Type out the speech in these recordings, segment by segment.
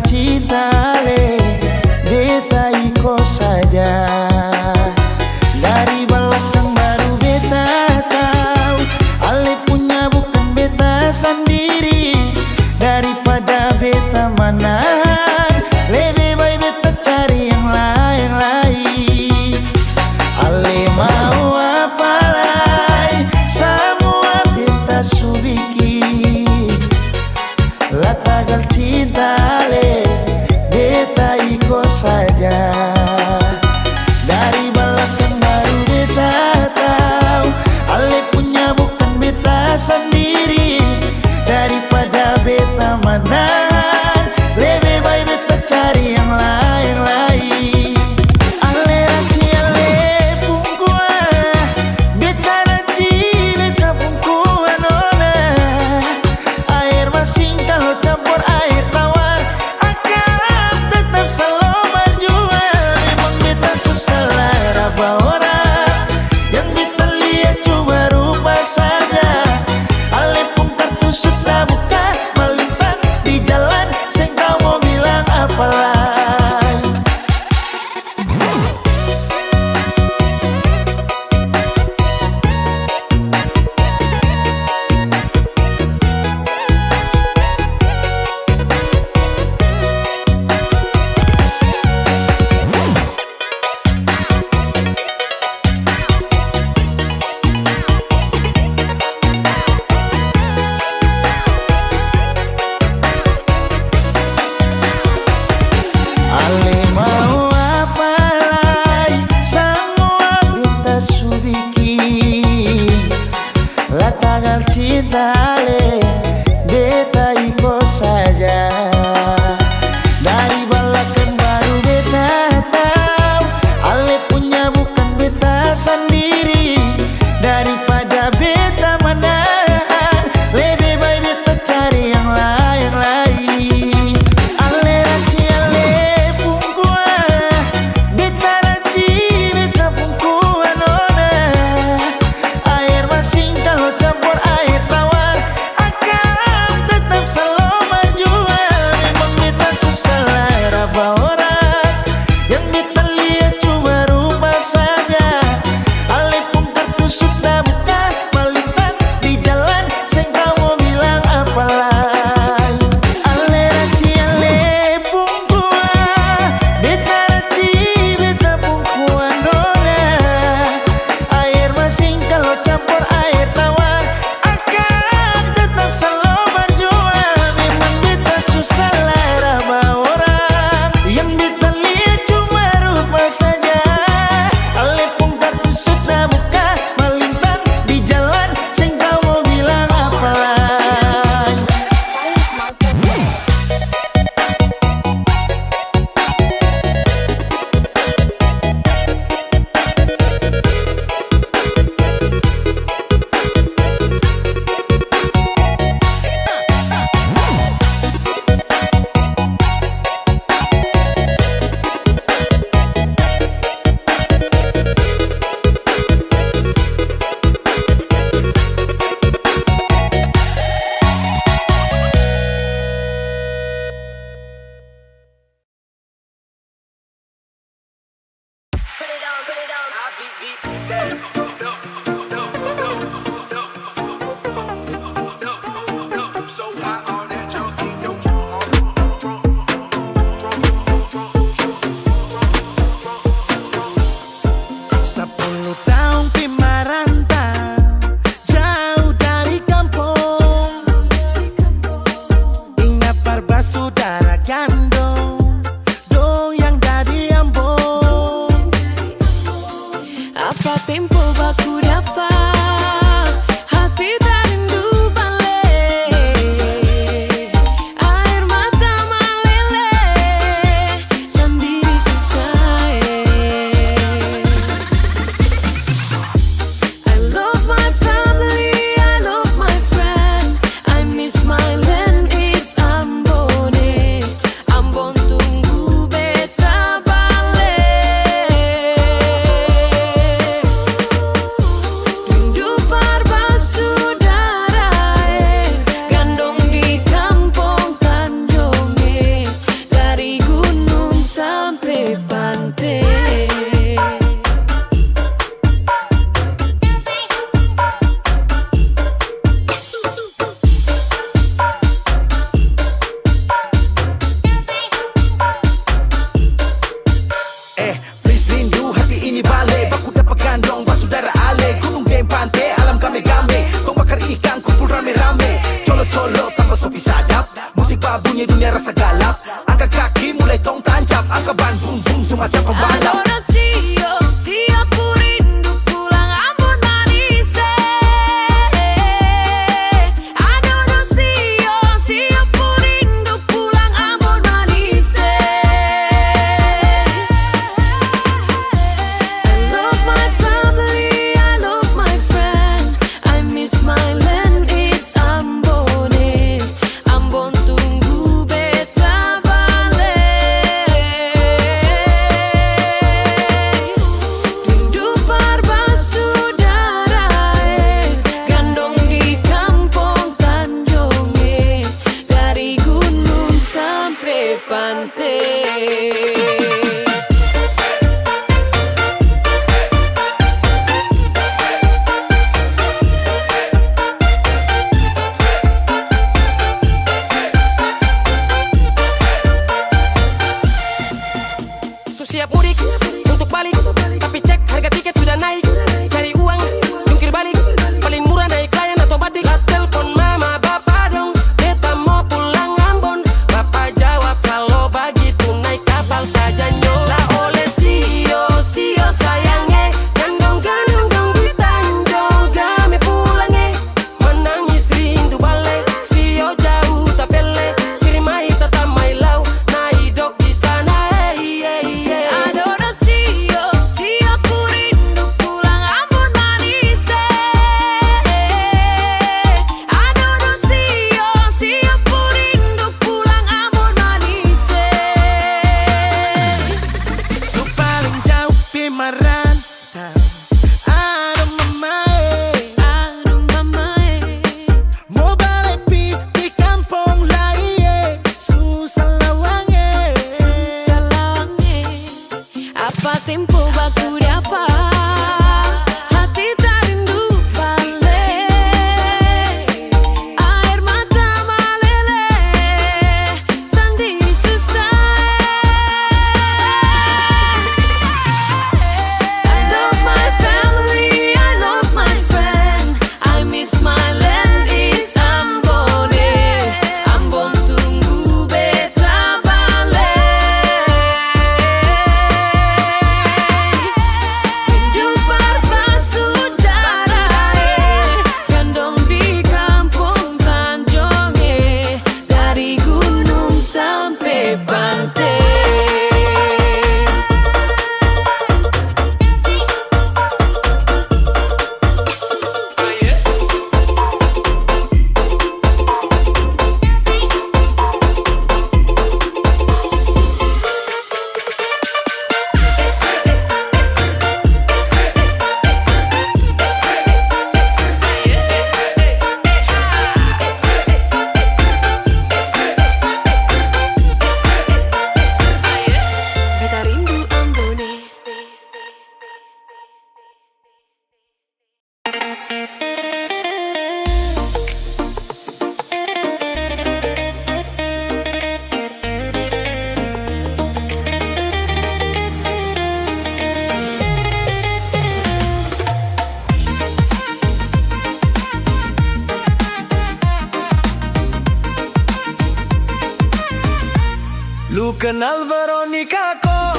cinta le beta iko saja. Dari belakang baru beta tahu ale punya bukan beta sendiri. Daripada beta menahan, lebih baik beta cari yang lain. Ale mau apa lagi, semua beta subiki. La tagal cinta le beta iko saja. Dari belakang baru beta tahu ale punya bukan beta sendiri. Daripada beta menahan, lebih baik beta cari yang lain. Ale ranci ale pungkua, beta ranci beta pungkua nona. Air masin kalau campur air tawar akan tetap selalu berjuang. Memang beta susah lara orang, yang beta lihat cuma rupa saja. Ale pun kartu sudah buka, melintang di jalan, seng kau mau bilang apa lagi. Ale mau apa lagi, semua beta subiki. La tagal cinta le beta iko saja. Dari belakang baru beta tahu ale punya bukan beta sendiri. Daripada beta menahan, lebih baik beta cari yang lain. Ale ranci ale pungkua, beta ranci beta pungkua nona. Air masin kalau campur air tawar akan tetap selalu berjuang. Memang beta susah lara orang, yang beta lihat cuma rupa saja. Ale pun kartu sudah buka, melintang di jalan, seng kau mau bilang apa lagi. Ale ranci ale pungkua, beta ranci beta pungkua nona. Air masin kalau campur air tawar akan tetap selalu berjuang. Memang beta susah lara orang, yang beta lihat cuma rupa saja. Ale pun kartu sudah buka, melintang di jalan, seng kau mau bilang apa lagi. Angka Bandung, boom, Sumatera kembali. Adorasio, siapa rindu pulang Ambon manis. Adorasio, siapa rindu pulang Ambon manis. I love my family, I love my friend. I miss my land, it's Ambon. Ambon tunggu beta balik. Rindu parbasaudara, gandong di kampung Tanjung, dari gunung sampai pantai. Siap mudik untuk balik, tapi cek harga tiket sudah naik. Cari uang, jungkir balik, paling murah naik layan atau batik. Lah telepon mama bapak dong, beta mau pulang Ambon. Bapak jawab kalau begitu naik kapal saja nyo. Lah oleh sio sayangnya, gandong dong di Tanjung kami pulangnya. Menangis rindu balik, sio jauh tapele, ciri mai tata mai lau, na hidup di sana. Adorasio, siapa rindu pulang Ambon manis. Adorasio, siapa rindu pulang Ambon manis. So paling jauh pimarantau. Aduh mamae, Aduh mamae, mau balik di kampung lain. Susah lawange. susah lawange. Apa tempo baku dapat, hati tak rindu balik. Air mata meleleh, sandi susah. I love my family, I love my friend. I miss my land, it's Ambon. Ambon tunggu beta balik. Rindu parbasaudara, gandong di kampung Tanjung, dari gunung sampai pantai. Beta rindu Ambon. Lu kenal Veronica kok?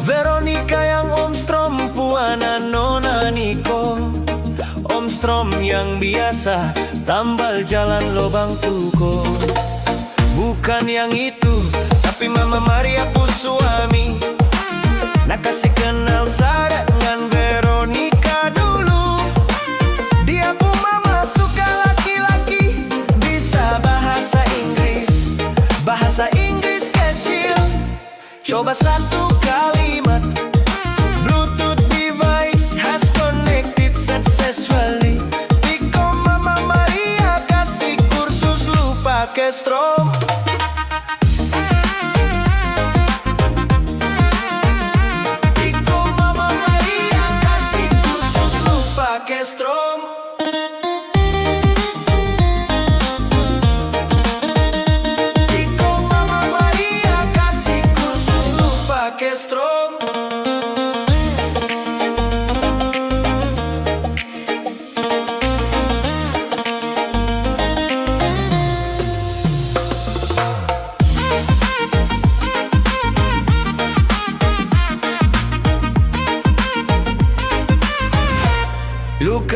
Veronica yang Om Strom puana Nona Niko. Om Strom yang biasa tambal jalan lobang tuko. Bukan yang itu, tapi Mama Maria pu suami. Nak kasih kenal saya dengan Veronica dulu. Dia pu mama suka laki-laki, bisa bahasa Inggris. Bahasa Inggris kecil, coba satu kalimat. Bluetooth device has connected successfully. Piko Mama Maria kasih kursus lu pakai Strom. Piko Mama Maria kasih kursus lu pakai Strom. Piko Mama Maria kasih kursus lu pakai Strom.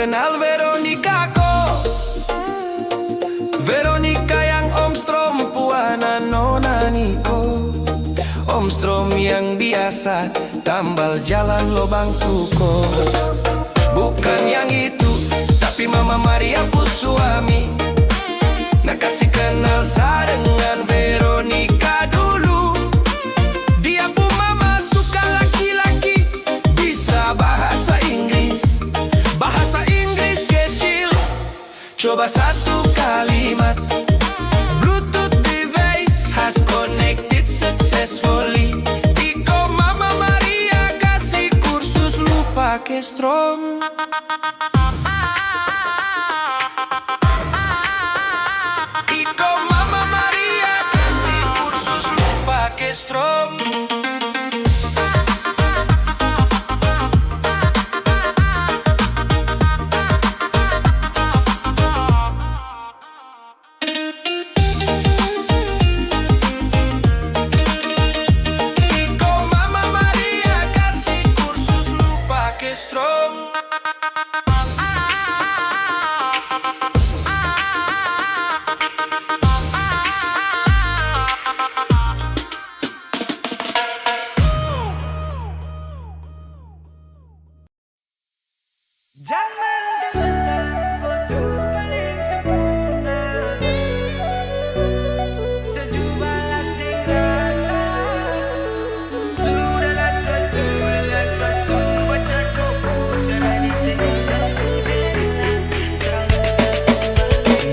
kenal Veronica ko. Veronica yang Om Strom puana nona Niko. Om Strom yang biasa tambal jalan lobang tuko. Bukan yang itu, tapi Mama Maria pu suami. Nak kasih kenal sa dengan Veronica dulu. Dia pu mama suka laki-laki, bisa bahasa Inggris. Bahasa Inggris kecil, coba satu kalimat. Bluetooth device has connected successfully. Iko Mama Maria kasih kursus lu pakai Strom. Iko Mama Maria kasih kursus lu pakai Strom. Iko Mama Maria kasih kursus lu pakai Strom.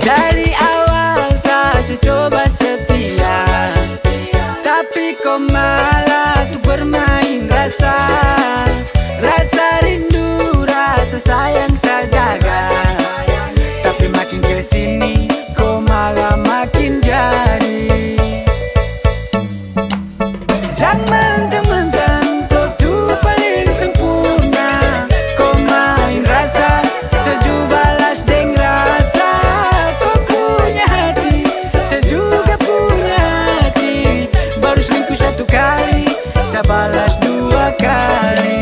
Dari awal saya coba setia, tapi kau malah tuh bermain rasa. Rasa rindu, rasa sayang saya jaga, tapi makin kesini kau malah makin jadi. Jangan mentang-mentang kau tuh paling sempurna. Kau main rasa, sejuk balas deng rasa. Kau punya hati, saya juga punya hati. Baru selingkuh satu kali, saya balas dua kali.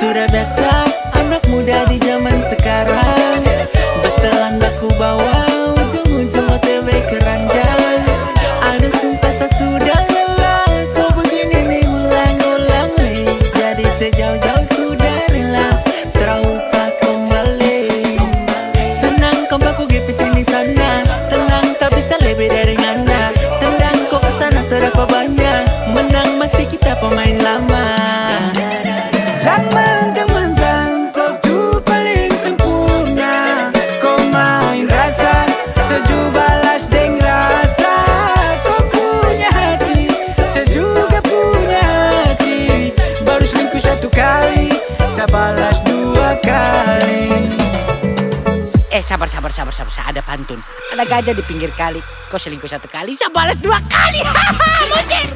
Sudah biasa anak muda di zaman sekarang, betelan baku bawa ujung-ujung OTW keranjang. Aduh sumpah saya sudah lelah, kau begini nih ulang-ulang nih. Jadi sejauh-jauh sudah rela, tak usah kembali. Senang kau baku gipis ini sana, tenang tak bisa lebih dari ngana. Tendang kau kesana serapa banyak, menang mesti kita pemain lama. Jangan mentang-mentang kau tuh paling sempurna. Kau main rasa, sejuk balas deng rasa. Kau punya hati, saya juga punya hati. Baru selingkuh satu kali, saya balas dua kali. Sabar, ada pantun. Ada gajah di pinggir kali, kau selingkuh satu kali, saya balas dua kali. Hahaha, musik.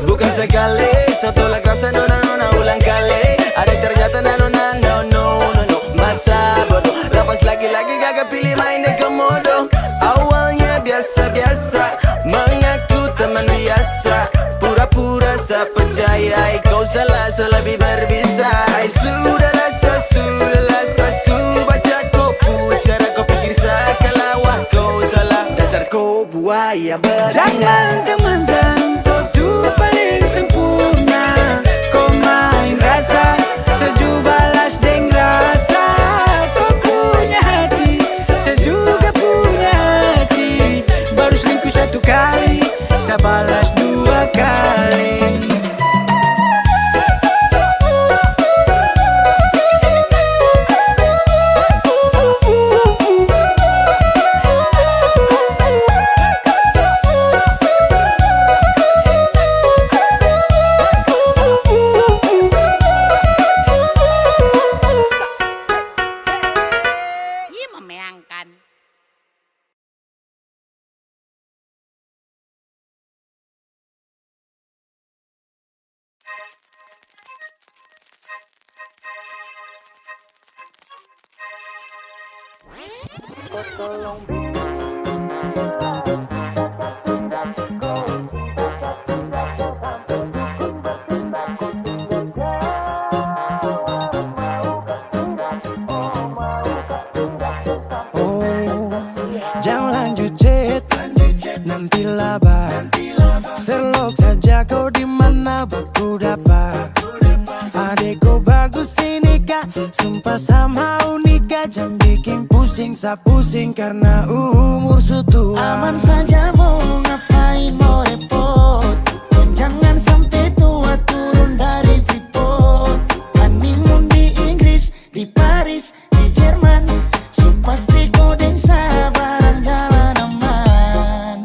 Bukan sekali, saya tolak rasa nona ulang kali. Ada ternyata nona no. Masa bodoh, lepas lagi-lagi gagak pilih main deh komodo. Awalnya biasa-biasa, mengaku teman biasa. Pura-pura saya percaya, kau salah lebih berbisa. Sudahlah saya baca kopu, cara kau pikir saya kelawar. Kau salah, dasar kau buaya betina. Jangan teman-teman, kau tuh paling sempurna. Kau main rasa, sejuk balas deng rasa. Kau punya kali. Ih, memeangkan. Oh, jangan lanjut chat, nanti laba. Selok saja kau di mana baku dapat. Adekku bagus ini kak, sumpah sama unika. Jangan bikin pusing, pusing karena umur sutua. Aman saja mau ngapain mau repot. Dan jangan sampai tua turun dari Freeport. Honeymoon di Inggris, di Paris, di Jerman. So pasti kodeng sabaran jalan aman.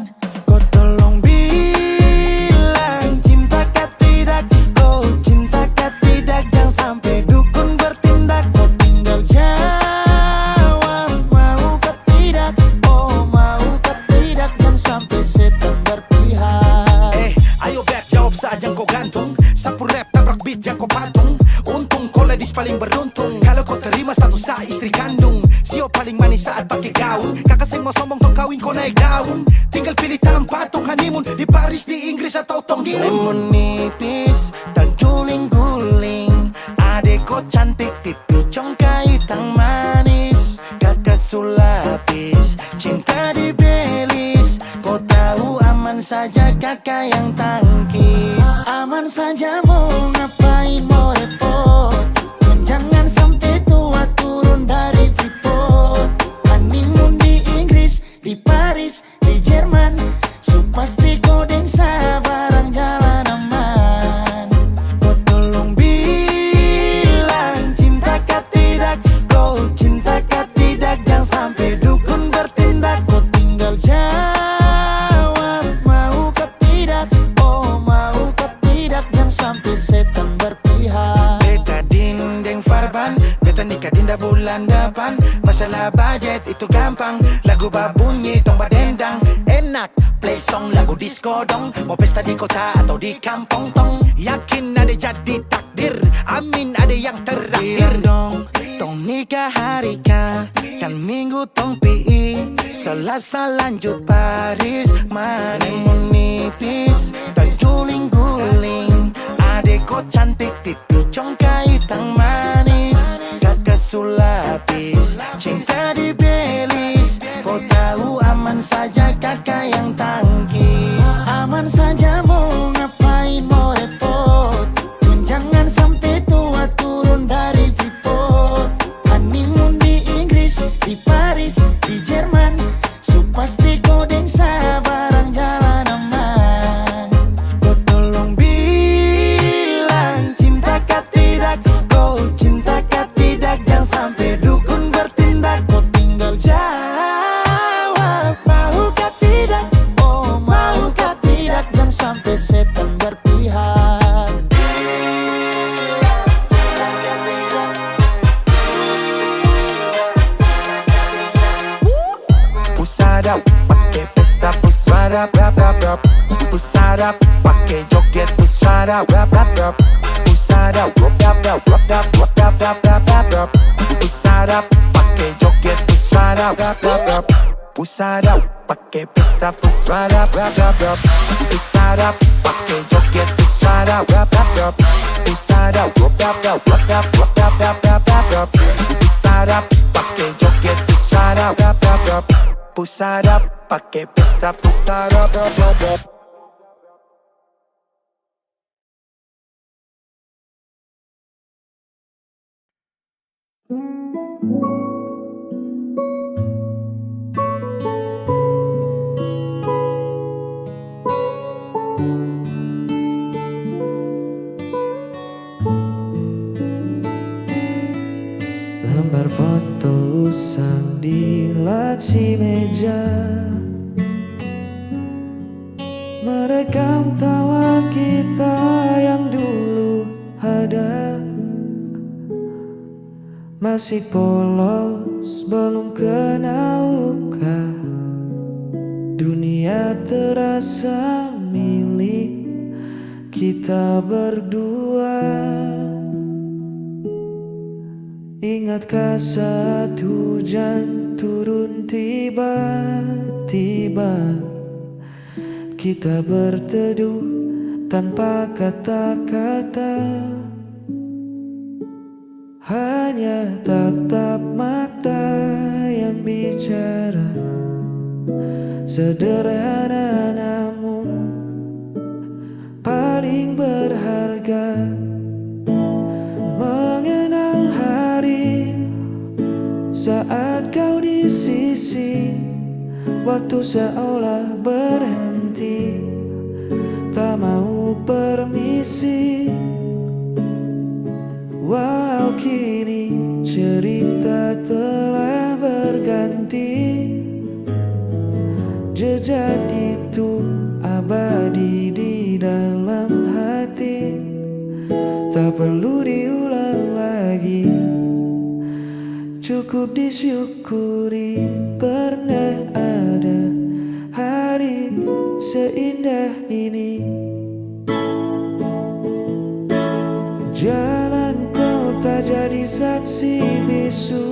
Kau tolong bilang cinta kah tidak. Kau cinta kah tidak. Jangan sampai dukun bertindak. Kau tinggal jawab mau ke tidak. Oh mau ke tidak. Dan sampai setan berpihak. Ayo beb jawab saja kau gantung. Sapu rap tabrak beat yang kau patung. Untung kau ladies paling beruntung. Kalau kau terima status saya istri kandung. Sio paling manis saat pakai gaun. Kakak seng mau sombong tong kawin kau naik daun. Tinggal pilih tempat tong honeymoon. Di Paris, di Inggris atau tong di Lemon nipis dan guling-guling. Adek kau cantik pipi congkai tang manis. Kakak sulapis cinta di Belis. Kau tahu aman saja kakak yang tangkis. Aman saja mau ngapain mau repot. Dan jangan sampai tua turun dari Freeport. Honeymoon di Inggris, di Paris, di Jerman. So pasti kodeng sabaran jalan aman. Kau tolong bilang cinta kah tidak. Kau cinta kah tidak. Jangan sampai dukun bertindak. Kau tinggal jawab mau ke tidak. Oh mau ke tidak. Jangan sampai setan berpihak. Beta dinding farban, beta nikah dinda bulan depan. Masalah budget itu gampang. Lagu babunyi tong badendang. Enak play song lagu disco dong. Mau pesta di kota atau di kampung tong. Yakin ada jadi takdir. Amin ada yang terakhir dong. Tong nikah hari kan minggu tong PI. Selasa lanjut Paris. Honeymoon nipis dan guling-guling. Adek kau cantik pipi congkai tang manis. Kakak sulapis cinta di Belis. Kau tahu aman saja kakak yang tangkis. Aman saja mau ngapain mau repot. Dan jangan sampai tua turun dari Freeport. Honeymoon di Inggris, di Paris, di Jerman. So pasti kodeng sabaran jalan aman. Kau tolong bilang cinta kah tidak. Kau cinta kah tidak. Jangan sampai dukun bertindak. Kau tinggal jawab mau kah tidak. Oh mau kah tidak. Jangan sampai setan berpihak. Pusada pakai pesta pusada rap rap rap. Pusada pakai joget pusada rap rap rap. Pusada rap rap rap rap rap rap rap rap rap rap. Pusada pakai joget pusada rap rap rap. Pusada pakai pesta pusada rap rap rap. Pusada pakai joget pusada rap rap rap. Pusada rap rap rap rap rap rap rap rap rap rap. Pusada pakai joget pusada rap rap rap. Pusada pakai pesta pusada rap rap rap. lembar foto usang di laci meja, merekam tawa kita yang dulu ada. Masih polos, belum kenal luka. Dunia terasa milik kita berdua. Ingatkah saat hujan turun tiba-tiba, kita berteduh tanpa kata-kata, hanya tatap mata yang bicara. Sederhana namun paling berharga. Mengenang hari saat kau di sisi, waktu seolah berhenti, tak mau permisi. Walau kini cerita telah berganti, jejak itu abadi di dalam hati, tak perlu diulang lagi. Cukup disyukuri pernah ada hari seindah ini. Jalan kota jadi saksi bisu,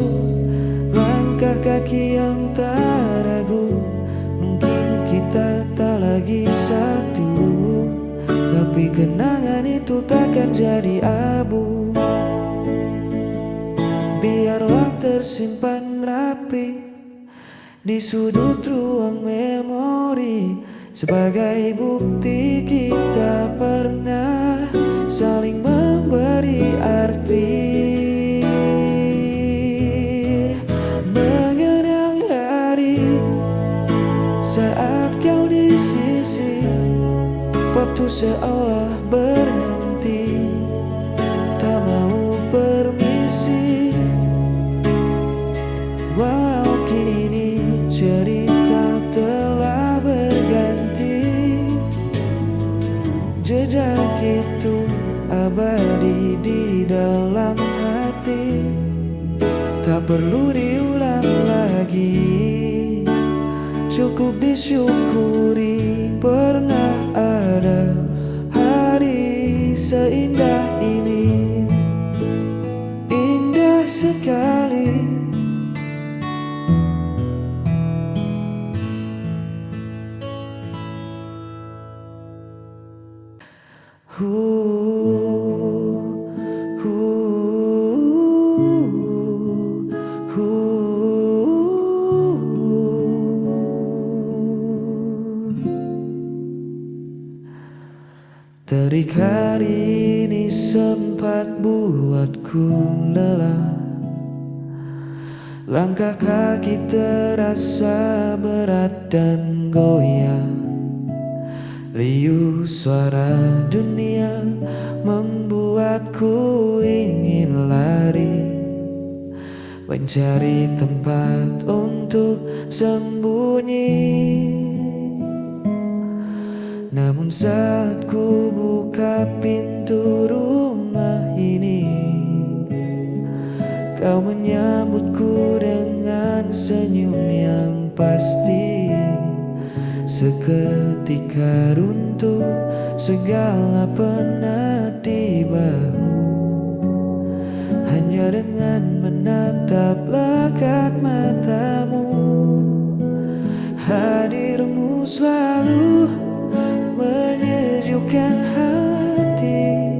langkah kaki yang tak ragu. Mungkin kita tak lagi satu, tapi kenangan itu takkan jadi abu. Biarlah tersimpan rapi di sudut ruang memori, sebagai bukti kita pernah saling memberi arti. Mengenang hari saat kau di sisi, waktu seolah berhenti, tak mau permisi. Walau kini cerita telah berganti, jejak itu abadi di dalam hati, tak perlu diulang lagi. Cukup disyukuri pernah ada hari seindah ini. Indah sekali. Terik hari ini sempat buatku lelah, langkah kaki terasa berat dan goyang. Riuh suara dunia membuatku ingin lari, mencari tempat untuk sembunyi. Namun saat ku buka pintu rumah ini, kau menyambutku dengan senyum yang pasti. Seketika runtuh segala penatibamu, hanya dengan menatap lekat matamu. Hadirmu selalu menyejukkan hati,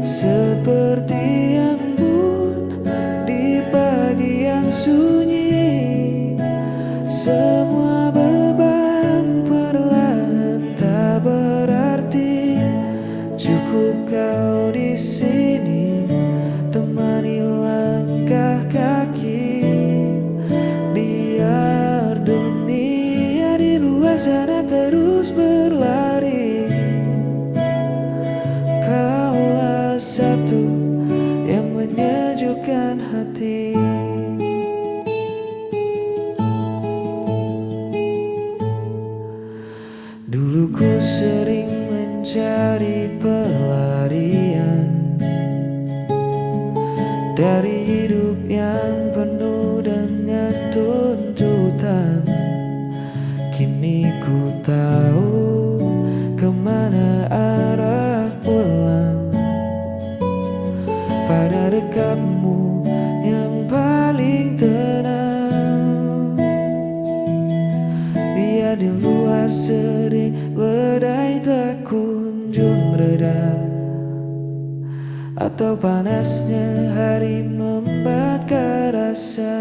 seperti embun di pagi yang sunyi. Semua beban perlahan tak berarti, cukup kau di sini temani langkah kaki. Biar dunia di luar sana terus mencari pelarian dari hidup yang penuh dengan tuntutan. Kini ku tahu kemana arah pulang, pada dekatmu yang paling tenang. Biar di luar sering badai tak kunjung reda, atau panasnya hari membakar rasa.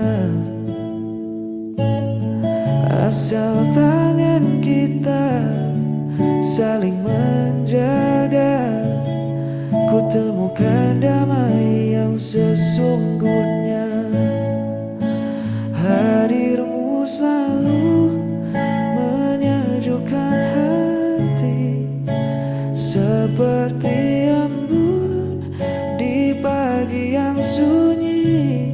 Asal tangan kita saling menjaga, ku temukan damai yang sesungguhnya. Hadirmu selalu menyejukkan hati, seperti embun di pagi yang sunyi.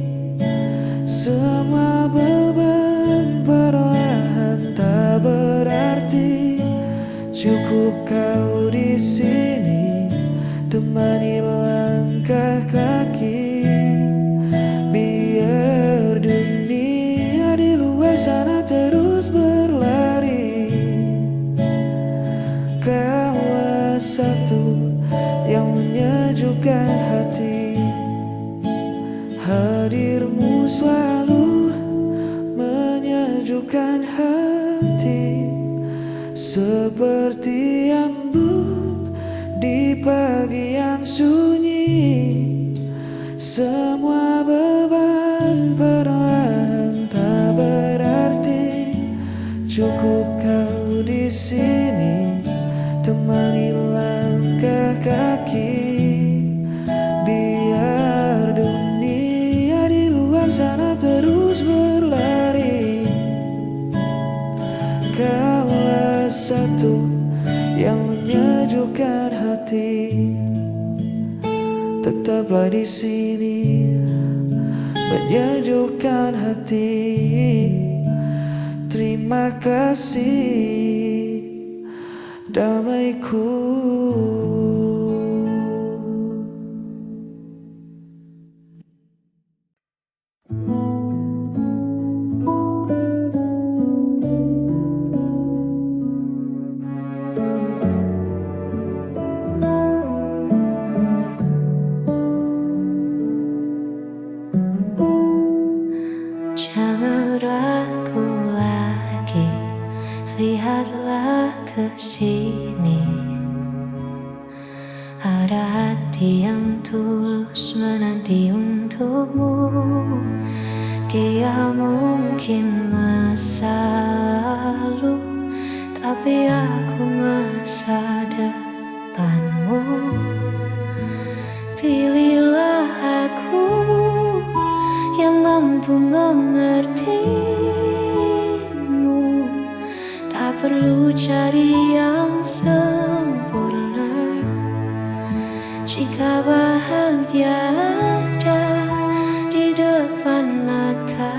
Semua beban perlahan tak berarti, cukup kau di sini temani melangkah kaki. Biar dunia di luar sana terus berlari, kaulah satu yang menyejukkan hati. Hadirmu selalu menyejukkan hati, seperti embun di pagi yang sunyi. Semua beban perlahan tak berarti, cukup kau di sini temani langkah kaki. Biar dunia di luar sana terus berlari, kaulah satu yang menyejukkan hati. Tetaplah di sini menyejukkan hati. Terima kasih damaiku. Jangan ragu lagi, lihatlah ke sini. Ada hati yang tulus menanti untukmu. Dia mungkin masa lalu, tapi aku masa depanmu. Pilihlah aku yang mampu mengertimu. Tak perlu cari yang sempurna, jika bahagia ada di depan mata.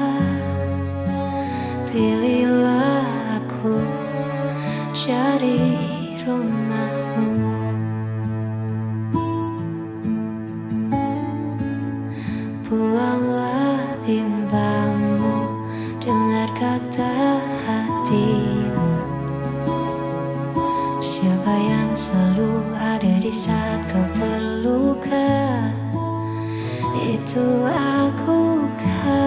Pilihlah aku jadi rumahmu. Buanglah bimbangmu, dengar kata hatimu. Siapa yang selalu ada di saat kau terluka, itu aku kan.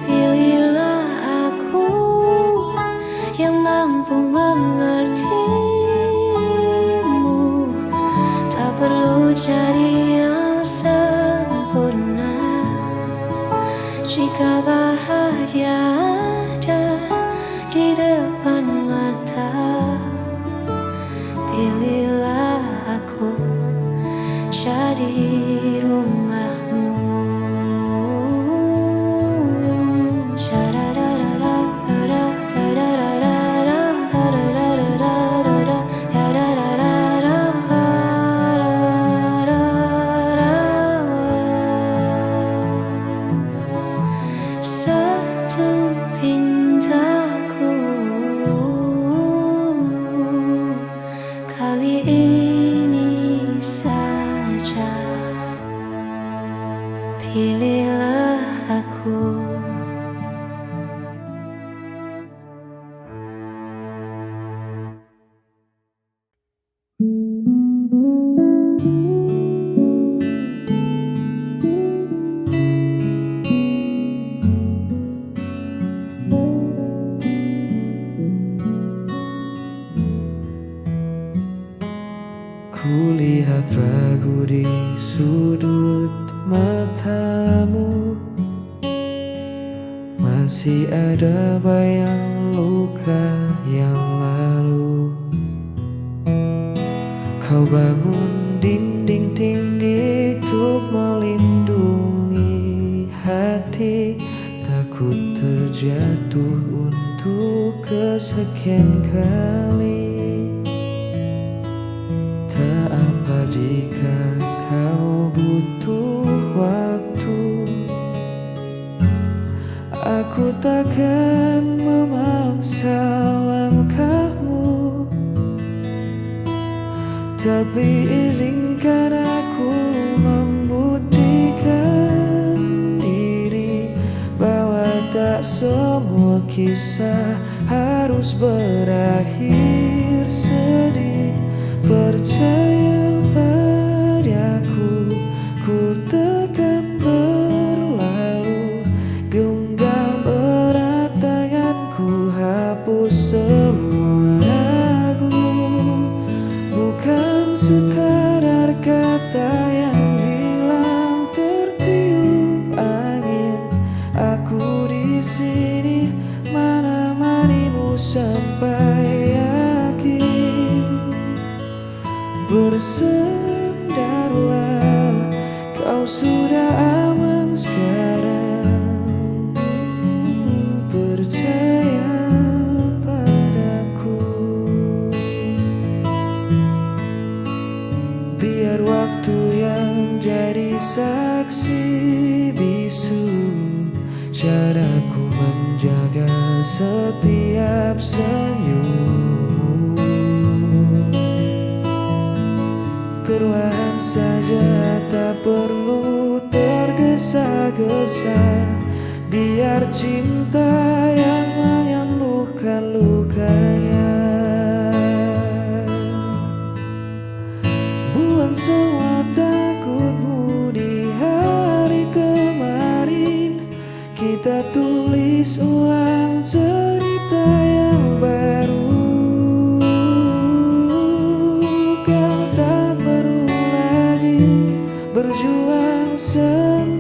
Pilihlah aku yang mampu mengertimu. Tak perlu cari yang sempurna, jika bahagia ada di depan mata. Pilihlah aku jadi rumahmu. Masih ada bayang luka yang lalu. Kau bangun dinding tinggi untuk melindungi hati, takut terjatuh untuk kesekian kali. Tak apa jika kau butuh waktu, aku takkan memaksa langkahmu, tapi izinkan aku membuktikan diri bahwa tak semua kisah harus berakhir sedih. Percaya padaku, ku takkan berlalu. Genggam erat tanganku, hapus semua ragu. Bukan sekadar kata yang hilang tertiup angin. Aku di sini menemanimu sampai yakin. Bersandarlah, kau sudah aman sekarang. Percaya padaku. Biar waktu yang jadi saksi bisu caraku menjaga setiap senyum. Perlahan saja, tak perlu tergesa-gesa. Biar cinta yang menyembuhkan lukanya. Buang semua takutmu di hari kemarin. Kita tulis ulang cerita yang baru. Kau tak perlu lagi berjuang sendirian.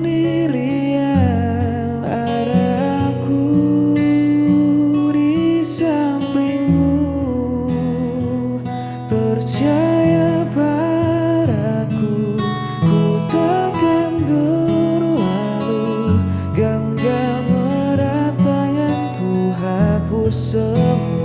Ada aku di sampingmu. Percaya padaku, ku takkan berlalu. Genggam erat tanganku, hapus semua